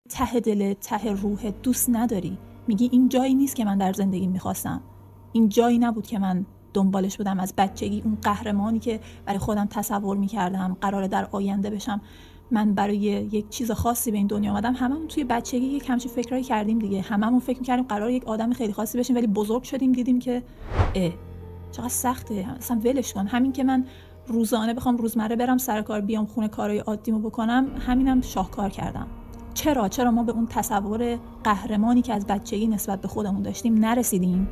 ته دل، ته روح دوست نداری. میگی این جایی نیست که من در زندگی میخواستم، این جایی نبود که من دنبالش بودم از بچگی. اون قهرمانی که برای خودم تصور میکردم قراره در آینده بشم، من برای یک چیز خاصی به این دنیا اومدم. هممون توی بچگی یک همچین فکرایی کردیم دیگه. هممون فکر میکردیم قراره یک آدم خیلی خاصی بشیم، ولی بزرگ شدیم دیدیم که چقدر سخته، اصلا ولش کن. همین که من روزانه بخوام روزمره برم سر کار بیام خونه کارهای عادیمو بکنم، همینم شاهکار کردم. چرا ما به اون تصور قهرمانی که از بچگی نسبت به خودمون داشتیم نرسیدیم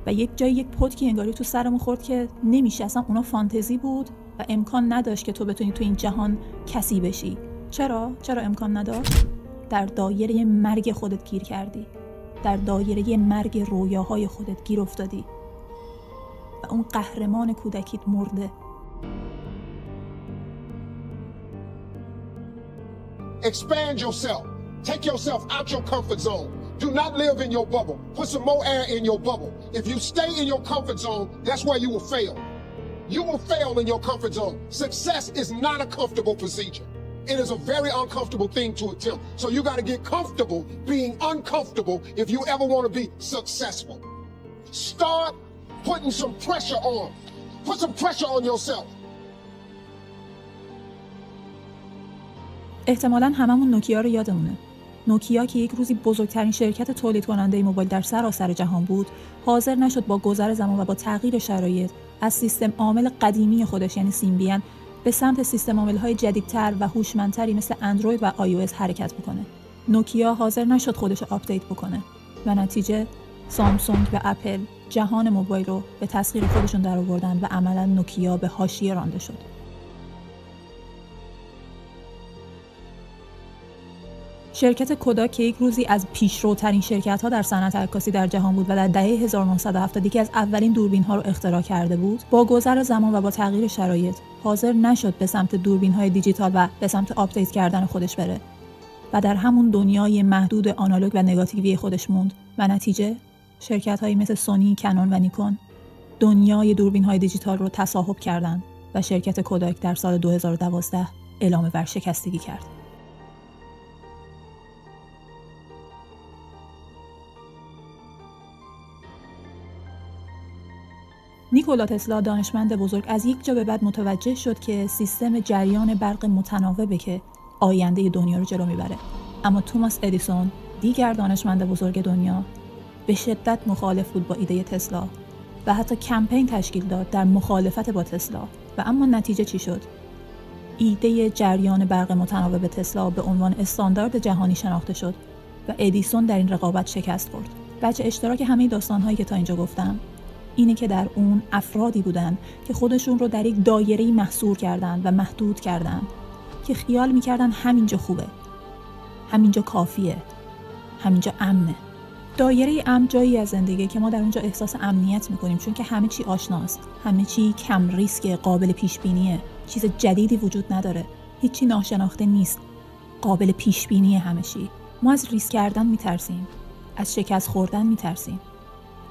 و یک جای یک پتکی انگاری تو سرمون خورد که نمیشه، اصلا اونا فانتزی بود و امکان نداشت که تو بتونی تو این جهان کسی بشی. چرا امکان نداشت؟ در دایره مرگ خودت گیر کردی، در دایره مرگ رویاهای خودت گیر افتادی و اون قهرمان کودکیت مرده. Expand yourself. Take yourself out your comfort zone. Do not live in your bubble. Put some more air in your bubble. If you stay in your comfort zone, that's where you will fail. You will fail in your comfort zone. Success is not a comfortable procedure. It is a very uncomfortable thing to attempt. So you got to get comfortable being uncomfortable if you ever want to be successful. Start putting some pressure on. Put some pressure on yourself. احتمالاً هممون نوکیا رو یادمونه. نوکیا که یک روزی بزرگترین شرکت تولید کننده موبایل در سراسر جهان بود، حاضر نشد با گذر زمان و با تغییر شرایط از سیستم عامل قدیمی خودش یعنی سیمبیان به سمت سیستم عامل‌های جدیدتر و هوشمندتری مثل اندروید و iOS حرکت بکنه. نوکیا حاضر نشد خودش رو آپدیت بکنه و نتیجه سامسونگ و اپل جهان موبایل رو به تسخیر خودشون درآوردن و عملاً نوکیا به حاشیه رانده شد. شرکت کوداک که یک روزی از پیشروترین شرکت‌ها در صنعت عکاسی در جهان بود و در دهه 1970 یکی از اولین دوربین‌ها رو اختراع کرده بود، با گذر زمان و با تغییر شرایط حاضر نشد به سمت دوربین‌های دیجیتال و به سمت آپدیت کردن خودش بره و در همون دنیای محدود آنالوگ و نگاتیوی خودش موند و نتیجه شرکت‌هایی مثل سونی، کنون و نیکون دنیای دوربین‌های دیجیتال رو تصاحب کردند و شرکت کوداک در سال 2012 اعلام ورشکستگی کرد. نیکولا تسلا دانشمند بزرگ از یک جا به بعد متوجه شد که سیستم جریان برق متناوبه که آینده دنیا رو جلو میبره. اما توماس ادیسون دیگر دانشمند بزرگ دنیا به شدت مخالف بود با ایده تسلا و حتی کمپین تشکیل داد در مخالفت با تسلا. و اما نتیجه چی شد؟ ایده جریان برق متناوب تسلا به عنوان استاندارد جهانی شناخته شد و ادیسون در این رقابت شکست خورد. بچه اشتراک همه داستان‌هایی که تا اینجا گفتم اینه که در اون افرادی بودن که خودشون رو در یک دایره‌ای محصور کردن و محدود کردن که خیال می‌کردن همینجا خوبه، همینجا کافیه، همینجا امنه. دایره امن جایی از زندگی که ما در اونجا احساس امنیت می‌کنیم چون که همه چی آشناست، همه چی کم ریسک، قابل پیش بینیه، چیز جدیدی وجود نداره، هیچی ناشناخته نیست، قابل پیش بینیه همه چی. ما از ریسک کردن می‌ترسیم، از شکست خوردن می‌ترسیم،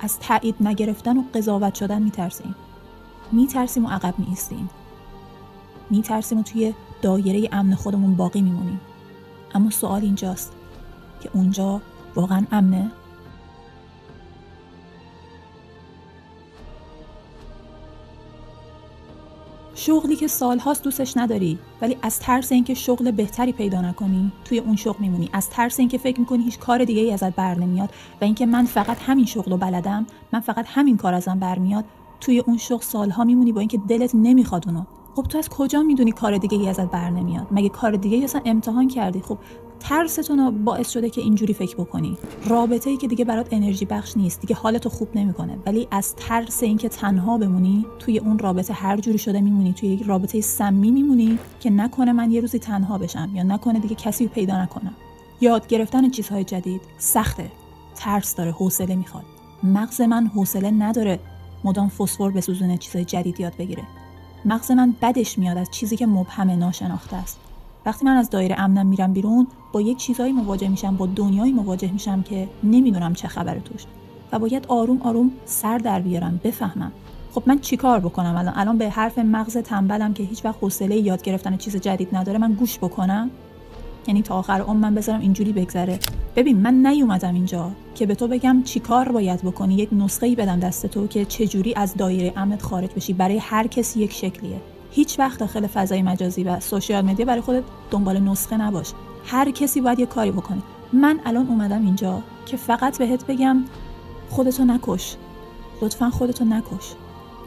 از تایید نگرفتن و قضاوت شدن میترسیم و عقب میایستیم، میترسیم و توی دایره امن خودمون باقی میمونیم. اما سوال اینجاست که اونجا واقعا امنه؟ شغلی که سالهاست دوستش نداری ولی از ترس اینکه شغل بهتری پیدا نکنی توی اون شغل میمونی، از ترس اینکه فکر میکنی هیچ کار دیگه ای ازت بر نمیاد و اینکه من فقط همین شغل رو بلدم، من فقط همین کار ازم برمیاد، توی اون شغل سالها میمونی با اینکه دلت نمیخواد اونو. خب تو از کجا میدونی کار دیگه ای ازت بر نمیاد؟ مگه کار دیگه ای اصلا امتحان کردی؟ خب ترستون باعث شده که اینجوری فکر بکنی. رابطه‌ای که دیگه برات انرژی بخش نیست، دیگه حالتو خوب نمیکنه، ولی از ترس اینکه تنها بمونی توی اون رابطه هر جوری شده میمونی، توی یک رابطه سمی میمونی که نکنه من یه روزی تنها بشم یا نکنه دیگه کسی رو پیدا نکنم. یاد گرفتن چیزهای جدید سخته، ترس داره، حوصله میخواد. مغز من حوصله نداره مدام فسفر بسوزونه چیزهای جدید یاد بگیره. مغز من بدش میاد از چیزی که مبهم ناشناخته است. وقتی من از دایره امنم میرم بیرون با یک چیزایی مواجه میشم، با دنیایی مواجه میشم که نمیدونم چه خبره توش و باید آروم آروم سر در بیارم، بفهمم خب من چیکار بکنم الان به حرف مغز تنبلم که هیچ وقت حوصله یاد گرفتن چیز جدید نداره من گوش بکنم؟ یعنی تا آخر عمر من بذارم اینجوری بگذره؟ ببین من نیومدم اینجا که به تو بگم چی کار باید بکنی، یک نسخه‌ای بدم دست تو که چجوری از دایره امنت خارج بشی. برای هر کسی یک شکلیه. هیچ وقت داخل فضای مجازی و سوشیال مدیا برای خودت دنبال نسخه نباش. هر کسی باید یک کاری بکنه. من الان اومدم اینجا که فقط بهت بگم خودتو نکش. لطفاً خودتو نکش.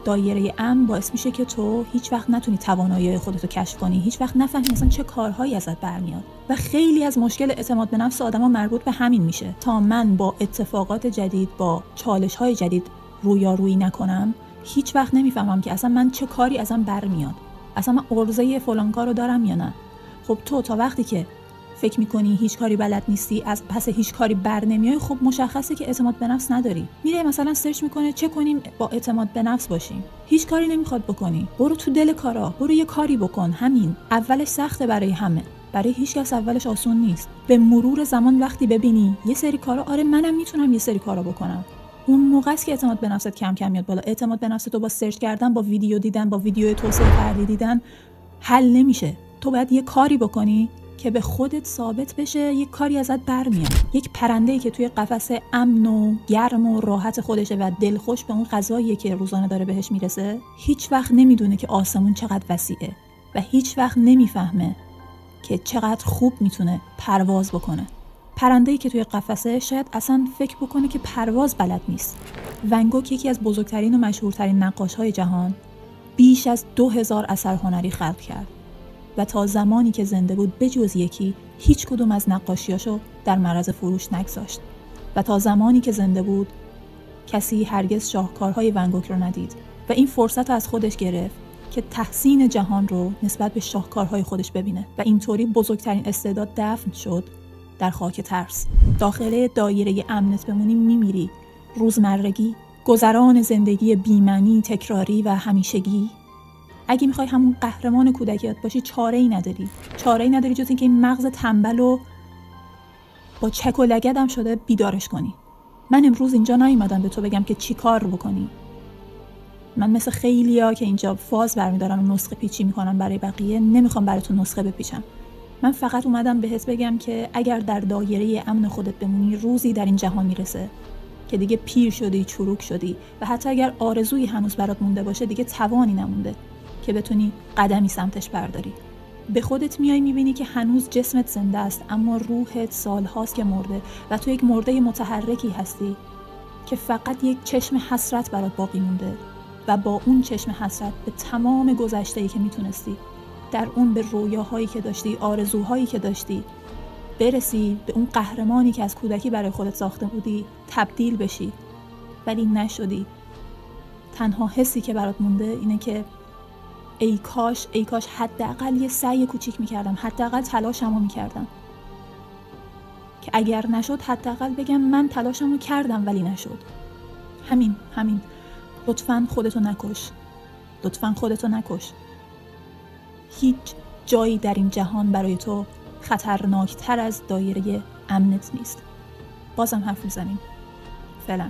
دایره امن باعث میشه که تو هیچ وقت نتونی توانایی خودتو کشف کنی، هیچ وقت نفهمی اصلا چه کارهایی ازت برمیاد و خیلی از مشکل اعتماد به نفس آدما مربوط به همین میشه. تا من با اتفاقات جدید، با چالش‌های جدید رویارویی نکنم، هیچ وقت نمیفهمم که اصلا من چه کاری ازم برمیاد، اصلا من عرضه فلان کارو دارم یا نه. خب تو تا وقتی که فکر میکنی هیچ کاری بلد نیستی، از پس هیچ کاری بر نمیای، خب مشخصه که اعتماد به نفس نداری. میره مثلا سرچ میکنه چه کنیم با اعتماد به نفس باشیم. هیچ کاری نمیخواد بکنی. برو تو دل کارا، برو یه کاری بکن. همین اولش سخته برای همه، برای هیچ کس اولش آسون نیست. به مرور زمان وقتی ببینی یه سری کارا آره منم میتونم یه سری کارا بکنم، اون موقع است که اعتماد به نفست کم کم میاد بالا. اعتماد به نفس تو با سرچ کردن، با ویدیو دیدن، با ویدیو توسعه فردی دیدن حل نمیشه. تو باید یه کاری بکنی که به خودت ثابت بشه یک کاری ازت برمیاد. یک پرنده‌ای که توی قفس امن و گرم و راحت خودشه و دلخوش به اون غذاییه که روزانه داره بهش میرسه، هیچ وقت نمیدونه که آسمون چقدر وسیعه و هیچ وقت نمیفهمه که چقدر خوب میتونه پرواز بکنه. پرنده‌ای که توی قفسه شاید اصلا فکر بکنه که پرواز بلد نیست. ون گوگ یکی از بزرگترین و مشهورترین نقاش‌های جهان بیش از 2000 اثر هنری خلق کرد و تا زمانی که زنده بود بجز یکی هیچ کدوم از نقاشیاشو در معرض فروش نگذاشت و تا زمانی که زنده بود کسی هرگز شاهکارهای ون گوگ رو ندید و این فرصت رو از خودش گرفت که تحسین جهان رو نسبت به شاهکارهای خودش ببینه و اینطوری بزرگترین استعداد دفن شد در خاک ترس. داخل دایره امنت بمونی میمیری. روزمرگی، گذران زندگی بی‌معنی، تکراری و همیشگی. اگه میخوای همون قهرمان کودکیت باشی چاره‌ای نداری. چاره‌ای نداری جز اینکه این مغز تنبل رو با چک و لگدم شده بیدارش کنی. من امروز اینجا نیومدم به تو بگم که چی کار بکنی. من مثل خیلیا که اینجا فاز برمیدارم و نسخه پیچی میکنم برای بقیه، نمیخوام برای تو نسخه بپیچم. من فقط اومدم بهت بگم که اگر در دایره امن خودت بمونی، روزی در این جهان میرسه که دیگه پیر شدی، چروک شدی و حتی اگر آرزویی هنوز برات مونده باشه دیگه توانی نمونده که بتونی قدمی سمتش برداری. به خودت میای میبینی که هنوز جسمت زنده است اما روحت سالهاست که مرده و تو یک مرده متحرکی هستی که فقط یک چشم حسرت برات باقی مونده و با اون چشم حسرت به تمام گذشته‌ای که میتونستی در اون، به رویاهایی که داشتی، آرزوهایی که داشتی، برسی به اون قهرمانی که از کودکی برای خودت ساخته بودی تبدیل بشی، ولی نشدی. تنها حسی که برات مونده اینه که ای کاش حداقل یه سعی کوچیک میکردم، حداقل تلاشمو میکردم که اگر نشد حداقل بگم من تلاشمو کردم ولی نشد. همین. لطفاً خودتو نکش. لطفاً خودتو نکش. هیچ جایی در این جهان برای تو خطرناکتر از دایره امنت نیست. بازم حرف میزنیم. فعلا.